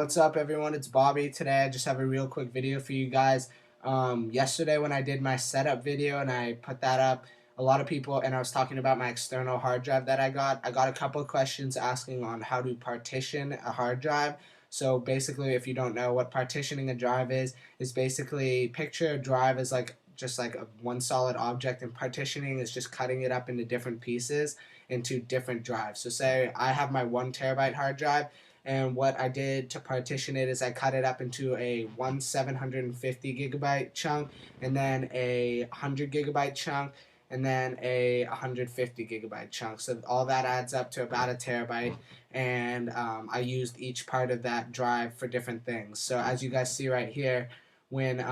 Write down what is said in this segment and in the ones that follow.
What's up everyone, it's Bobby. Today I just have a real quick video for you guys. Yesterday when I did my setup video and I put that up, a lot of people, and I was talking about my external hard drive that I got a couple of questions asking on how to partition a hard drive. So basically, if you don't know what partitioning a drive is basically picture a drive as just like a one solid object, and partitioning is just cutting it up into different pieces into different drives. So say I have my 1 TB hard drive, and what I did to partition it is I cut it up into a 750 GB chunk, and then a 100 GB chunk, and then a 150 GB chunk. So all that adds up to about a terabyte, and I used each part of that drive for different things. So as you guys see right here, when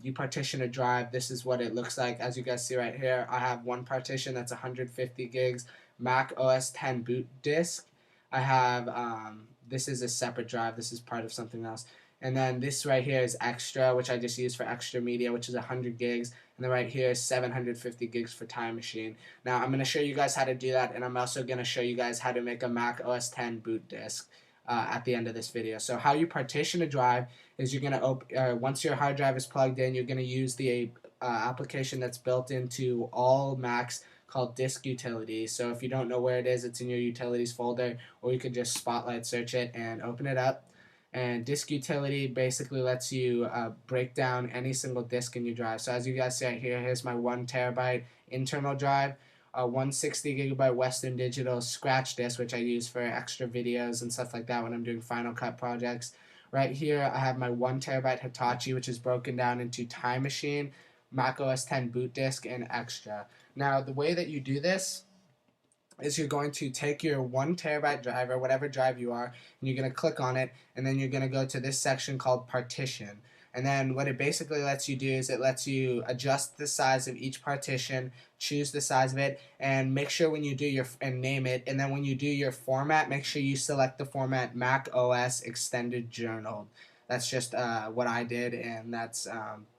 you partition a drive, this is what it looks like. As you guys see right here, I have one partition that's 150 gigs, Mac OS 10 boot disk. I have this is a separate drive. This is part of something else. And then this right here is extra, which I just use for extra media, which is 100 gigs. And then right here is 750 gigs for Time Machine. Now I'm going to show you guys how to do that, and I'm also going to show you guys how to make a Mac OS 10 boot disk at the end of this video. So how you partition a drive is you're going to once your hard drive is plugged in, you're going to use the application that's built into all Macs called Disk Utility. So if you don't know where it is, it's in your Utilities folder, or you could just Spotlight search it and open it up. And Disk Utility basically lets you break down any single disk in your drive. So as you guys see right here, here's my 1 TB internal drive, a 160 GB Western Digital scratch disk, which I use for extra videos and stuff like that when I'm doing Final Cut projects. Right here I have my 1 TB Hitachi, which is broken down into Time Machine, Mac OS 10 boot disk, and extra. Now the way that you do this is you're going to take your 1 TB drive, or whatever drive you are, and you're going to click on it, and then you're going to go to this section called Partition. And then what it basically lets you do is it lets you adjust the size of each partition, choose the size of it, and make sure when you do your, and name it, and then when you do your format, make sure you select the format Mac OS Extended Journal. That's just what I did, and that's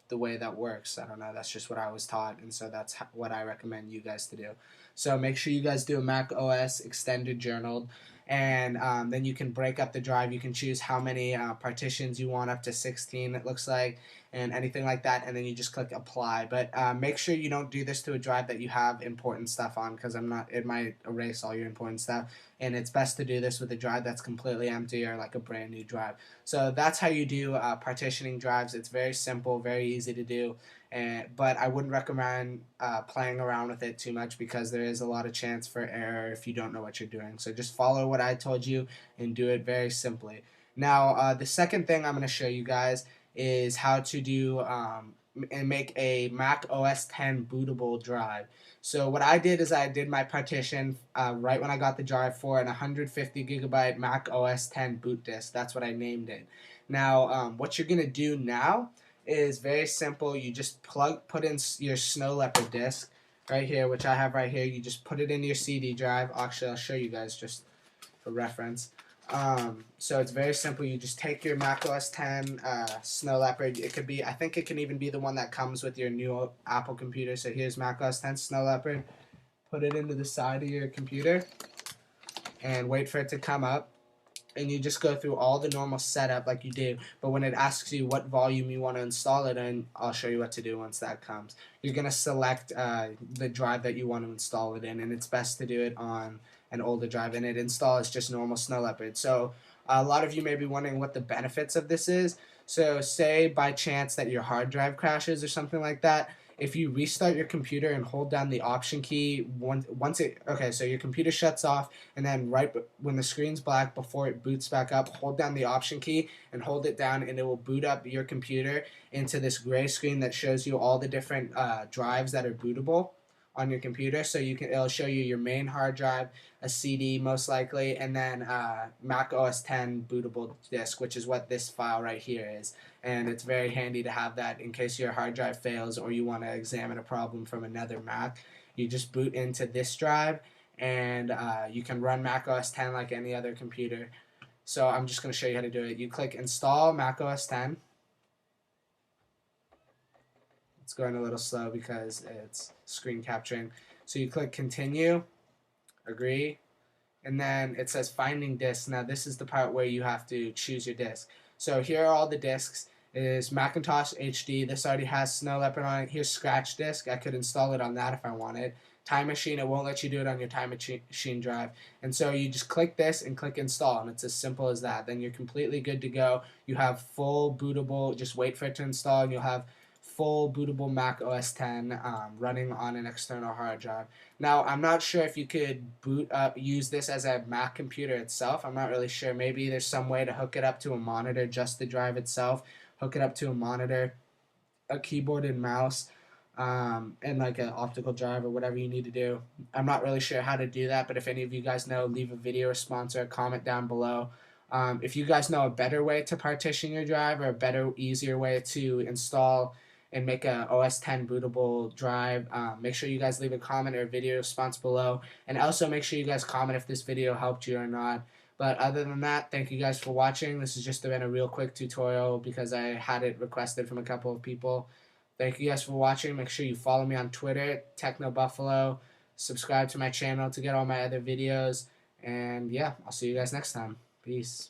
the way that works. I don't know, that's just what I was taught, and so that's what I recommend you guys to do. So make sure you guys do a Mac OS Extended Journal, and then you can break up the drive. You can choose how many partitions you want, up to 16 it looks like, and anything like that, and then you just click apply. But make sure you don't do this to a drive that you have important stuff on, because it might erase all your important stuff, and it's best to do this with a drive that's completely empty, or like a brand new drive. So that's how you do partitioning drives. It's very simple, very easy to do, but I wouldn't recommend playing around with it too much, because there is a lot of chance for error if you don't know what you're doing. So just follow what I told you and do it very simply. Now the second thing I'm going to show you guys is how to do and make a Mac OS 10 bootable drive. So what I did is I did my partition right when I got the drive for an 150 GB Mac OS 10 boot disk. That's what I named it. Now what you're going to do now is very simple. You just put in your Snow Leopard disk right here, which I have right here. You just put it in your CD drive. Actually, I'll show you guys just for reference. So it's very simple. You just take your Mac OS 10 Snow Leopard. It could be, I think it can even be the one that comes with your new Apple computer. So here's Mac OS 10 Snow Leopard. Put it into the side of your computer and wait for it to come up. And you just go through all the normal setup like you do, but when it asks you what volume you want to install it in, I'll show you what to do once that comes. You're going to select the drive that you want to install it in, and it's best to do it on an older drive, and it installs just normal Snow Leopard. So a lot of you may be wondering what the benefits of this is. So say by chance that your hard drive crashes or something like that, if you restart your computer and hold down the option key so your computer shuts off, and then right when the screen's black before it boots back up, hold down the option key and hold it down, and it will boot up your computer into this gray screen that shows you all the different drives that are bootable on your computer. So it'll show you your main hard drive, a CD most likely, and then Mac OS 10 bootable disk, which is what this file right here is. And it's very handy to have that in case your hard drive fails or you want to examine a problem from another Mac. You just boot into this drive, and you can run Mac OS 10 like any other computer. So I'm just going to show you how to do it. You click Install Mac OS 10. It's going a little slow because it's screen capturing. So you click Continue, Agree, and then it says finding disks. Now this is the part where you have to choose your disk. So here are all the disks. It is Macintosh HD. This already has Snow Leopard on it. Here's Scratch Disk. I could install it on that if I wanted. Time Machine, it won't let you do it on your Time Machine drive. And so you just click this and click install, and it's as simple as that. Then you're completely good to go. You have full bootable, just wait for it to install, and you'll have full bootable Mac OS X running on an external hard drive. Now, I'm not sure if you could use this as a Mac computer itself. I'm not really sure. Maybe there's some way to hook it up to a monitor, just the drive itself, hook it up to a monitor, a keyboard and mouse, and like an optical drive or whatever you need to do. I'm not really sure how to do that, but if any of you guys know, leave a video response or a comment down below. If you guys know a better way to partition your drive or a better, easier way to install and make a OS X bootable drive, make sure you guys leave a comment or a video response below. And also make sure you guys comment if this video helped you or not. But other than that, thank you guys for watching. This has just been a real quick tutorial because I had it requested from a couple of people. Thank you guys for watching. Make sure you follow me on Twitter, TechnoBuffalo. Subscribe to my channel to get all my other videos. And yeah, I'll see you guys next time. Peace.